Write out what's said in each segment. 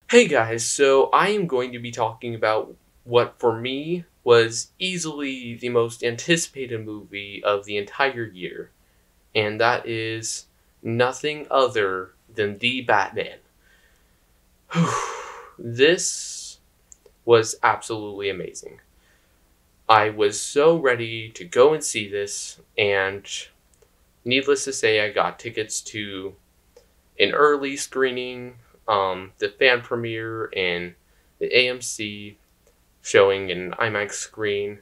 Hey guys, so I am going to be talking about what for me was easily the most anticipated movie of the entire year, and that is nothing other than The Batman. This was absolutely amazing. I was so ready to go and see this, and needless to say, I got tickets to an early screening, the fan premiere, and the AMC showing an IMAX screen.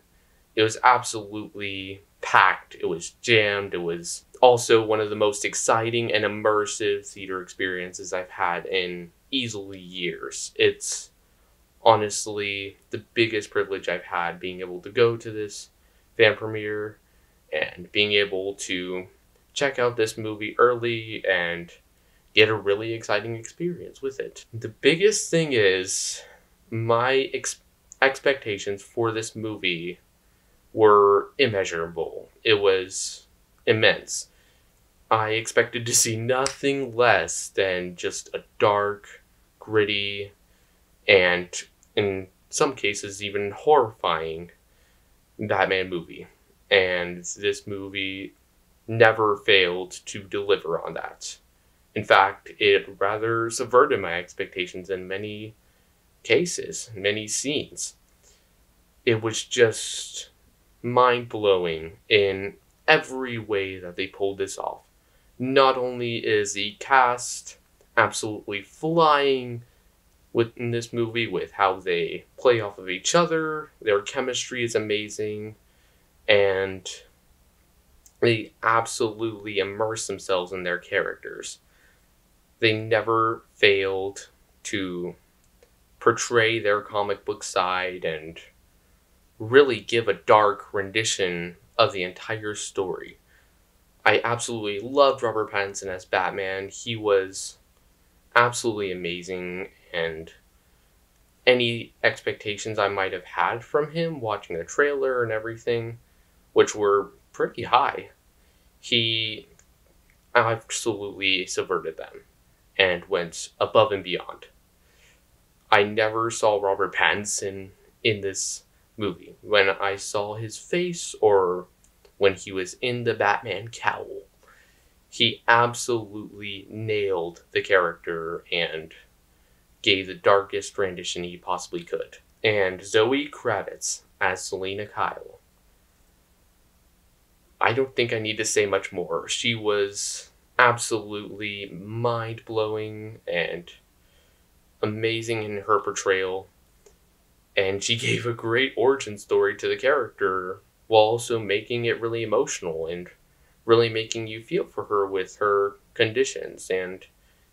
It was absolutely packed. It was jammed. It was also one of the most exciting and immersive theater experiences I've had in easily years. It's honestly the biggest privilege I've had being able to go to this fan premiere and being able to check out this movie early and get a really exciting experience with it. The biggest thing is my expectations for this movie were immeasurable. It was immense. I expected to see nothing less than just a dark, gritty, and in some cases even horrifying Batman movie. And this movie never failed to deliver on that. In fact, it rather subverted my expectations in many cases, many scenes. It was just mind blowing in every way that they pulled this off. Not only is the cast absolutely flying within this movie with how they play off of each other, their chemistry is amazing, and they absolutely immerse themselves in their characters. They never failed to portray their comic book side and really give a dark rendition of the entire story. I absolutely loved Robert Pattinson as Batman. He was absolutely amazing, and any expectations I might have had from him watching the trailer and everything, which were pretty high, he absolutely subverted them and went above and beyond. I never saw Robert Pattinson in this movie. When I saw his face or when he was in the Batman cowl, he absolutely nailed the character and gave the darkest rendition he possibly could. And Zoe Kravitz as Selena Kyle. I don't think I need to say much more. She was absolutely mind-blowing and amazing in her portrayal, and she gave a great origin story to the character while also making it really emotional and really making you feel for her with her conditions and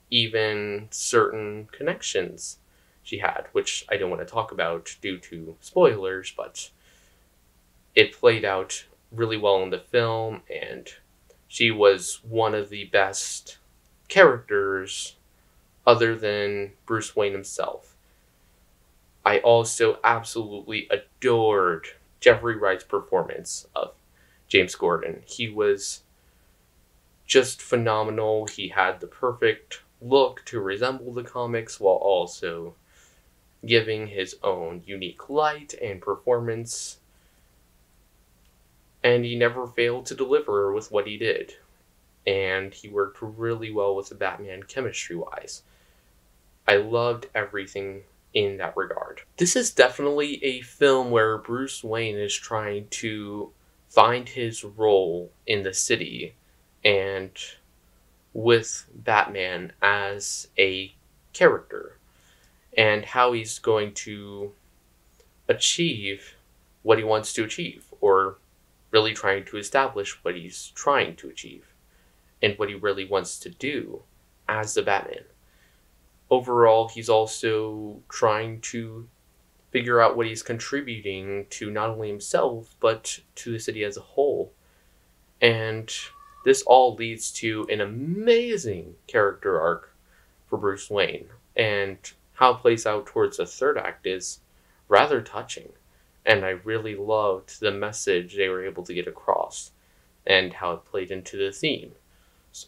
even certain connections she had, which I don't want to talk about due to spoilers, but it played out really well in the film, and she was one of the best characters other than Bruce Wayne himself. I also absolutely adored Jeffrey Wright's performance of James Gordon. He was just phenomenal. He had the perfect look to resemble the comics while also giving his own unique light and performance. And he never failed to deliver with what he did. And he worked really well with the Batman chemistry-wise. I loved everything in that regard. This is definitely a film where Bruce Wayne is trying to find his role in the city and with Batman as a character and how he's going to achieve what he wants to achieve, or really trying to establish what he's trying to achieve and what he really wants to do as the Batman. Overall, he's also trying to figure out what he's contributing to not only himself, but to the city as a whole. And this all leads to an amazing character arc for Bruce Wayne. And how it plays out towards the third act is rather touching. And I really loved the message they were able to get across and how it played into the theme.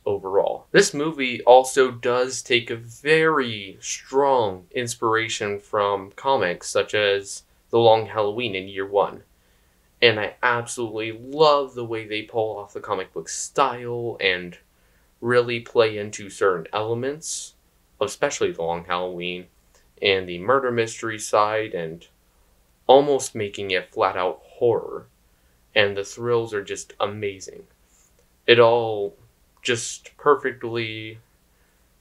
overall. This movie also does take a very strong inspiration from comics such as The Long Halloween in Year One. And I absolutely love the way they pull off the comic book style and really play into certain elements, especially The Long Halloween, and the murder mystery side, and almost making it flat out horror. And the thrills are just amazing. It all just perfectly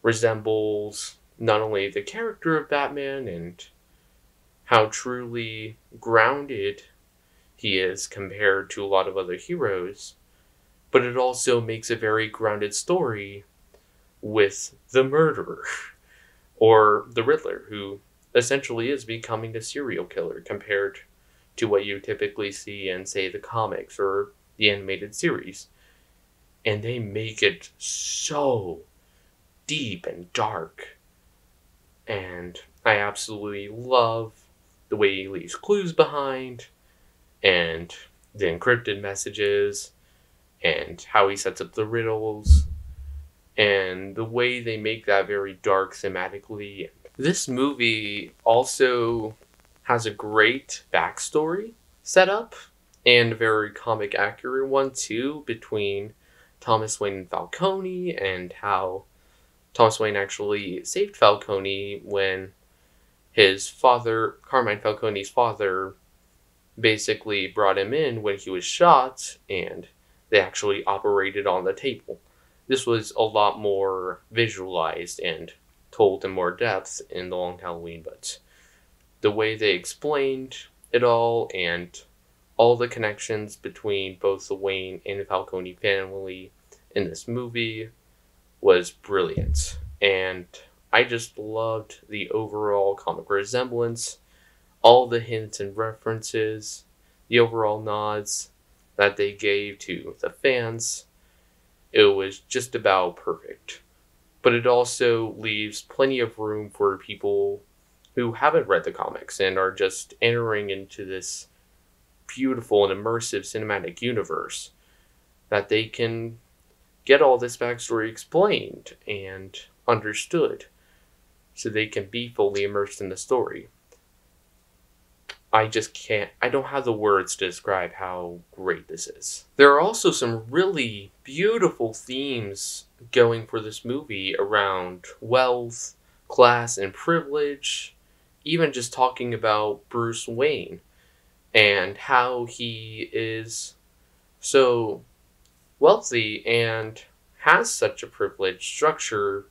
resembles not only the character of Batman and how truly grounded he is compared to a lot of other heroes, but it also makes a very grounded story with the murderer, or the Riddler, who essentially is becoming a serial killer compared to what you typically see in, say, the comics or the animated series. And they make it so deep and dark. And I absolutely love the way he leaves clues behind, and the encrypted messages, and how he sets up the riddles, and the way they make that very dark thematically. This movie also has a great backstory set up, and a very comic accurate one too, between Thomas Wayne and Falcone, and how Thomas Wayne actually saved Falcone when his father, Carmine Falcone's father, basically brought him in when he was shot, and they actually operated on the table. This was a lot more visualized and told in more depth in The Long Halloween, but the way they explained it all and all the connections between both the Wayne and Falcone family in this movie was brilliant. And I just loved the overall comic resemblance, all the hints and references, the overall nods that they gave to the fans. It was just about perfect. But it also leaves plenty of room for people who haven't read the comics and are just entering into this beautiful and immersive cinematic universe, that they can get all this backstory explained and understood so they can be fully immersed in the story. I don't have the words to describe how great this is. There are also some really beautiful themes going for this movie around wealth, class, and privilege, even just talking about Bruce Wayne and how he is so wealthy and has such a privileged structure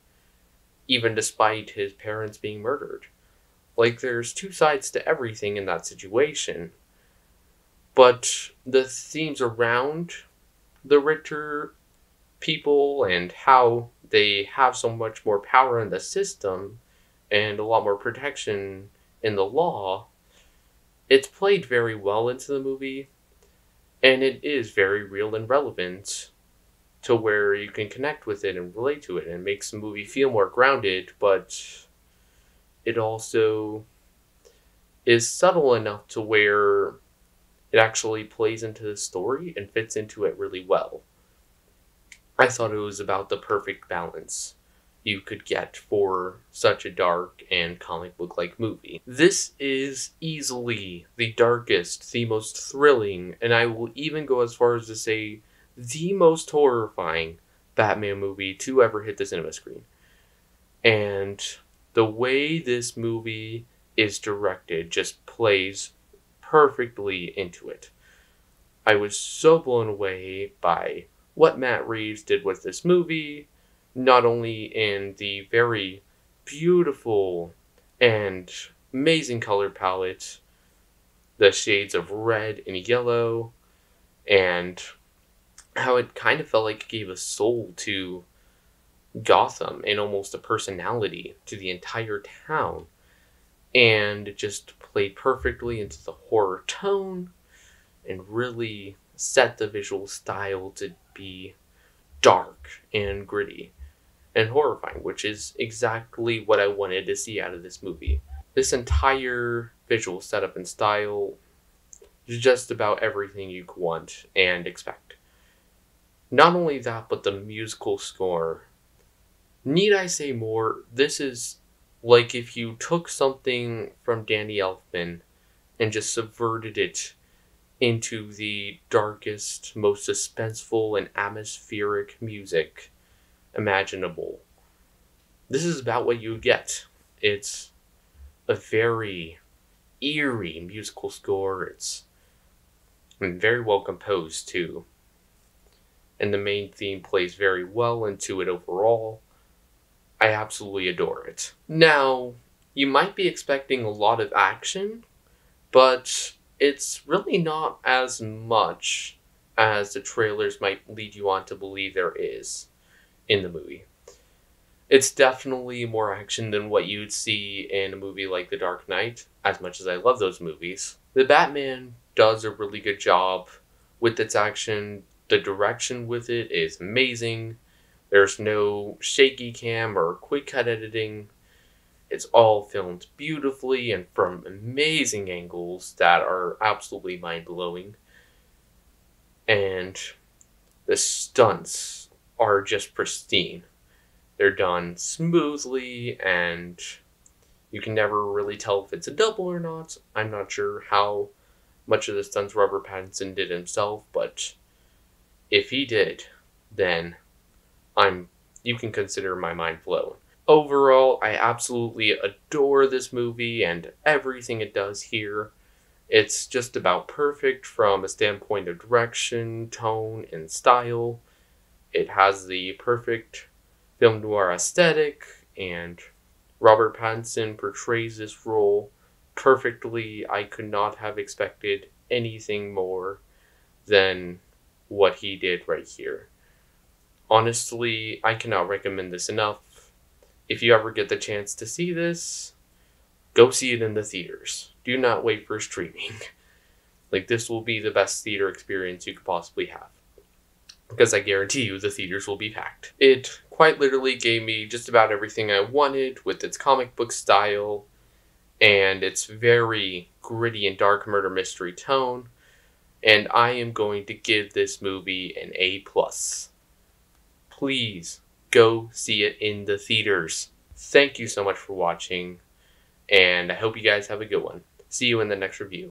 even despite his parents being murdered. Like, there's two sides to everything in that situation. But the themes around the Ritter people and how they have so much more power in the system and a lot more protection in the law, it's played very well into the movie, and it is very real and relevant to where you can connect with it and relate to it, and makes the movie feel more grounded, but it also is subtle enough to where it actually plays into the story and fits into it really well. I thought it was about the perfect balance you could get for such a dark and comic book-like movie. This is easily the darkest, the most thrilling, and I will even go as far as to say the most horrifying Batman movie to ever hit the cinema screen. And the way this movie is directed just plays perfectly into it. I was so blown away by what Matt Reeves did with this movie, not only in the very beautiful and amazing color palette, the shades of red and yellow, and how it kind of felt like it gave a soul to Gotham and almost a personality to the entire town, and it just played perfectly into the horror tone and really set the visual style to be dark and gritty and horrifying, which is exactly what I wanted to see out of this movie. This entire visual setup and style is just about everything you could want and expect. Not only that, but the musical score. Need I say more? This is like if you took something from Danny Elfman and just subverted it into the darkest, most suspenseful, and atmospheric music imaginable. This is about what you get. It's a very eerie musical score. It's very well composed, too. And the main theme plays very well into it overall. I absolutely adore it. Now, you might be expecting a lot of action, but it's really not as much as the trailers might lead you on to believe there is in the movie. It's definitely more action than what you'd see in a movie like The Dark Knight, as much as I love those movies. The Batman does a really good job with its action. The direction with it is amazing. There's no shaky cam or quick cut editing. It's all filmed beautifully and from amazing angles that are absolutely mind-blowing. And the stunts are just pristine. They're done smoothly, and you can never really tell if it's a double or not. I'm not sure how much of the stunts Robert Pattinson did himself, but if he did, then you can consider my mind blown. Overall, I absolutely adore this movie and everything it does here. It's just about perfect from a standpoint of direction, tone, and style. It has the perfect film noir aesthetic, and Robert Pattinson portrays this role perfectly. I could not have expected anything more than what he did right here. Honestly, I cannot recommend this enough. If you ever get the chance to see this, go see it in the theaters. Do not wait for streaming. This will be the best theater experience you could possibly have. Because I guarantee you the theaters will be packed. It quite literally gave me just about everything I wanted with its comic book style and its very gritty and dark murder mystery tone. And I am going to give this movie an A+. Please go see it in the theaters. Thank you so much for watching, and I hope you guys have a good one. See you in the next review.